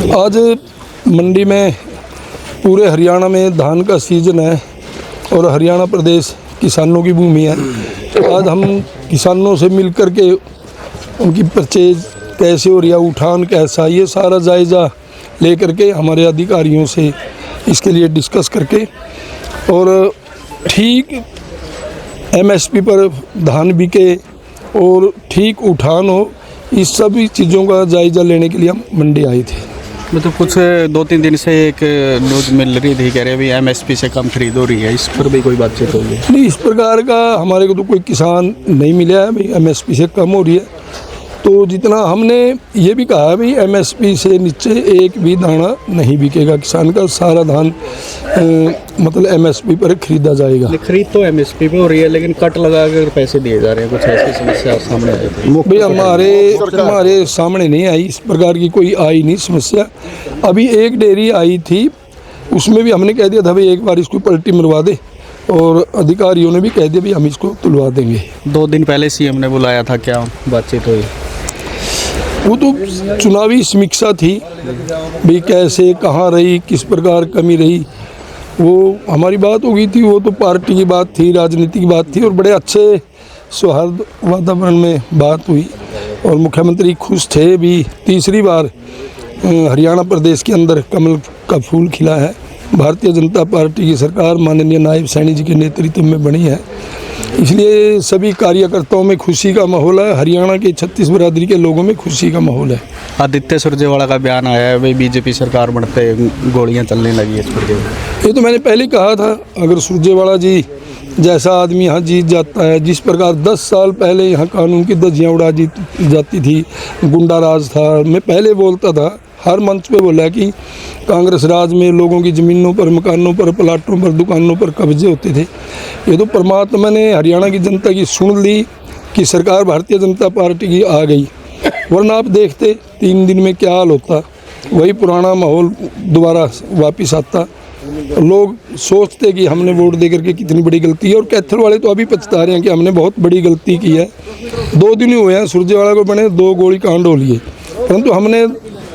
आज मंडी में पूरे हरियाणा में धान का सीज़न है और हरियाणा प्रदेश किसानों की भूमि है। आज हम किसानों से मिल कर के उनकी परचेज कैसे हो रही है, उठान कैसा, ये सारा जायज़ा ले कर के हमारे अधिकारियों से इसके लिए डिस्कस करके और ठीक एमएसपी पर धान बिके और ठीक उठान हो, इस सभी चीज़ों का जायज़ा लेने के लिए हम मंडी आए थे। मतलब कुछ 2-3 दिन से एक न्यूज़ मिल रही थी, कह रहे अभी एमएसपी से कम खरीद हो रही है, इस पर भी कोई बातचीत होगी? नहीं, इस प्रकार का हमारे को तो कोई किसान नहीं मिला है भाई एमएसपी से कम हो रही है। तो जितना हमने ये भी कहा है भाई एमएसपी से नीचे एक भी दाना नहीं बिकेगा किसान का, सारा धान मतलब एमएसपी पर खरीदा जाएगा। खरीद तो एमएसपी पे हो रही है लेकिन कट लगा कर पैसे दिए जा रहे हैं, कुछ ऐसी समस्या सामने आई थी? भाई हमारे सामने नहीं आई, इस प्रकार की कोई आई नहीं समस्या। अभी एक डेयरी आई थी, उसमें भी हमने कह दिया था भाई एक बार इसको पलटी मरवा दे, और अधिकारियों ने भी कह दिया भाई हम इसको तुलवा देंगे। 2 दिन पहले सीएम ने बुलाया था, क्या बातचीत हुई? वो तो चुनावी समीक्षा थी भाई कैसे कहाँ रही, किस प्रकार कमी रही, वो हमारी बात हो गई थी। वो तो पार्टी की बात थी, राजनीति की बात थी और बड़े अच्छे सौहार्द वातावरण में बात हुई और मुख्यमंत्री खुश थे भी। तीसरी बार हरियाणा प्रदेश के अंदर कमल का फूल खिला है। भारतीय जनता पार्टी की सरकार माननीय नायब सैनी जी के नेतृत्व में बनी है, इसलिए सभी कार्यकर्ताओं में खुशी का माहौल है। हरियाणा के 36 बिरादरी के लोगों में खुशी का माहौल है। आदित्य सुरजेवाला का बयान आया है भाई बीजेपी सरकार बढ़ते गोलियां चलने लगी है इस पर। ये तो मैंने पहले कहा था, अगर सुरजेवाला जी जैसा आदमी यहाँ जीत जाता है, जिस प्रकार 10 साल पहले यहाँ कानून की धज्जियाँ उड़ा जाती थी, गुंडा राज था, मैं पहले बोलता था, हर मंच पे बोला कि कांग्रेस राज में लोगों की ज़मीनों पर, मकानों पर, प्लाटों पर, दुकानों पर कब्जे होते थे। ये तो परमात्मा ने हरियाणा की जनता की सुन ली कि सरकार भारतीय जनता पार्टी की आ गई, वरना आप देखते 3 दिन में क्या हाल होता, वही पुराना माहौल दोबारा वापस आता। लोग सोचते कि हमने वोट दे करके कितनी बड़ी गलती है, और कैथल वाले तो अभी पछता रहे हैं कि हमने बहुत बड़ी गलती की है। 2 दिन ही हुए हैं सुरजेवाला को बने 2 गोली कांड हो लिए, परंतु हमने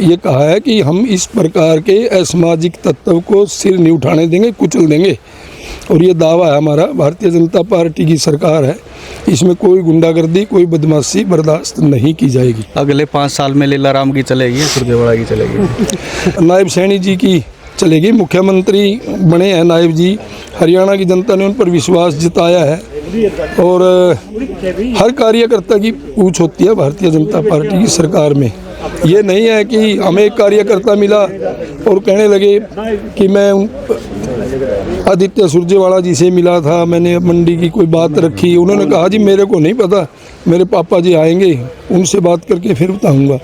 ये कहा है कि हम इस प्रकार के असामाजिक तत्व को सिर नहीं उठाने देंगे, कुचल देंगे। और ये दावा है हमारा, भारतीय जनता पार्टी की सरकार है, इसमें कोई गुंडागर्दी, कोई बदमाशी बर्दाश्त नहीं की जाएगी। अगले 5 साल में लीलाराम की चलेगी, सुरजेवाला की चलेगी? नायब सैनी जी की चलेगी। मुख्यमंत्री बने हैं नायब जी, हरियाणा की जनता ने उन पर विश्वास जताया है और हर कार्यकर्ता की पूछ होती है भारतीय जनता पार्टी की सरकार में। ये नहीं है कि हमें एक कार्यकर्ता मिला और कहने लगे कि मैं आदित्य सुरजेवाला जी से मिला था, मैंने मंडी की कोई बात रखी, उन्होंने कहा जी मेरे को नहीं पता, मेरे पापा जी आएंगे उनसे बात करके फिर बताऊंगा।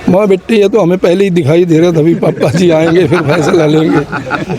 माँ बेटे ये तो हमें पहले ही दिखाई दे रहा था, भी पापा जी आएंगे फिर फैसला लेंगे।